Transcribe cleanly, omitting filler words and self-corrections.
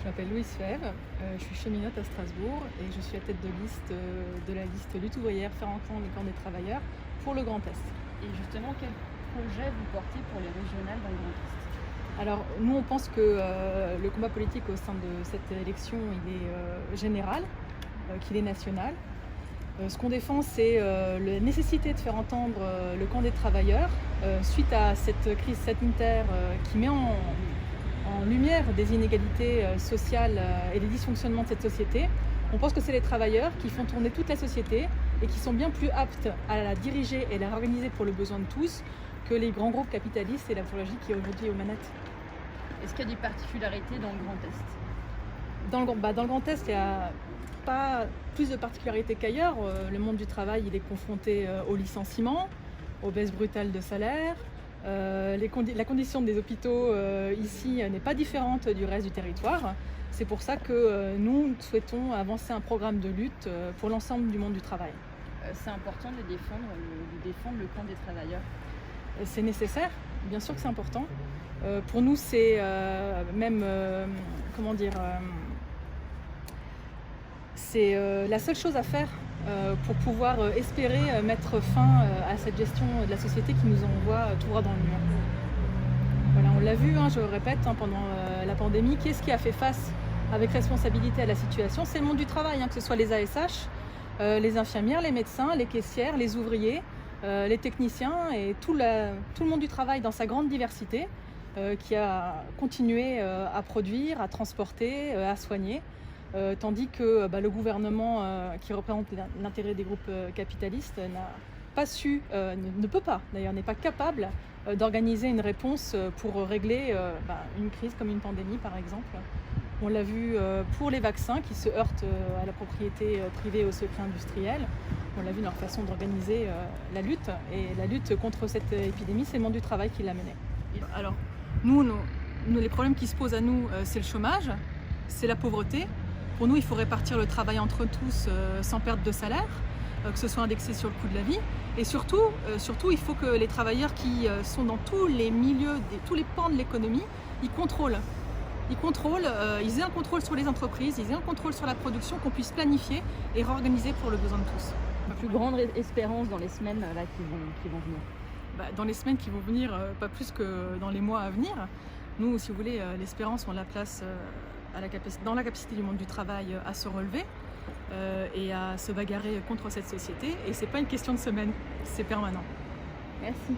m'appelle Louise Fèvre, je suis cheminote à Strasbourg et je suis à tête de liste de la liste lutte ouvrière faire entendre le camp des travailleurs pour le Grand Est. Et justement, quel projet vous portez pour les régionales dans le Grand Est? Alors nous on pense que le combat politique au sein de cette élection il est général, qu'il est national. Ce qu'on défend c'est la nécessité de faire entendre le camp des travailleurs suite à cette crise sanitaire qui met en lumière des inégalités sociales et des dysfonctionnements de cette société. On pense que c'est les travailleurs qui font tourner toute la société et qui sont bien plus aptes à la diriger et la réorganiser pour le besoin de tous que les grands groupes capitalistes et la bourgeoisie qui est aujourd'hui aux manettes. Est-ce qu'il y a des particularités dans le Grand Est? Dans le Grand Est, il n'y a pas plus de particularités qu'ailleurs. Le monde du travail il est confronté au licenciement, aux baisses brutales de salaire. La condition des hôpitaux ici n'est pas différente du reste du territoire. C'est pour ça que nous souhaitons avancer un programme de lutte pour l'ensemble du monde du travail. C'est important de défendre le camp des travailleurs. C'est nécessaire, bien sûr que c'est important. Pour nous, c'est même, c'est la seule chose à faire pour pouvoir espérer mettre fin à cette gestion de la société qui nous envoie tout droit dans le mur. Voilà, on l'a vu, je le répète, pendant la pandémie, qu'est-ce qui a fait face avec responsabilité à la situation? C'est le monde du travail, que ce soit les ASH, les infirmières, les médecins, les caissières, les ouvriers, les techniciens et tout le monde du travail dans sa grande diversité qui a continué à produire, à transporter, à soigner. Tandis que le gouvernement qui représente l'intérêt des groupes capitalistes n'a pas su, ne peut pas, d'ailleurs n'est pas capable d'organiser une réponse pour régler une crise comme une pandémie par exemple. On l'a vu pour les vaccins qui se heurtent à la propriété privée et au secret industriel. On l'a vu dans leur façon d'organiser la lutte. Et la lutte contre cette épidémie, c'est le monde du travail qui l'a menée. Alors, nous, les problèmes qui se posent à nous, c'est le chômage, c'est la pauvreté. Pour nous, il faut répartir le travail entre tous sans perte de salaire, que ce soit indexé sur le coût de la vie. Et surtout, il faut que les travailleurs qui sont dans tous les milieux, tous les pans de l'économie, ils contrôlent. Ils aient un contrôle sur les entreprises, ils aient un contrôle sur la production, qu'on puisse planifier et réorganiser pour le besoin de tous. La plus grande espérance dans les semaines qui vont venir? Dans les semaines qui vont venir, pas plus que dans les mois à venir. Nous, si vous voulez, l'espérance, on la place dans la capacité du monde du travail à se relever et à se bagarrer contre cette société. Et c'est pas une question de semaine, c'est permanent. Merci.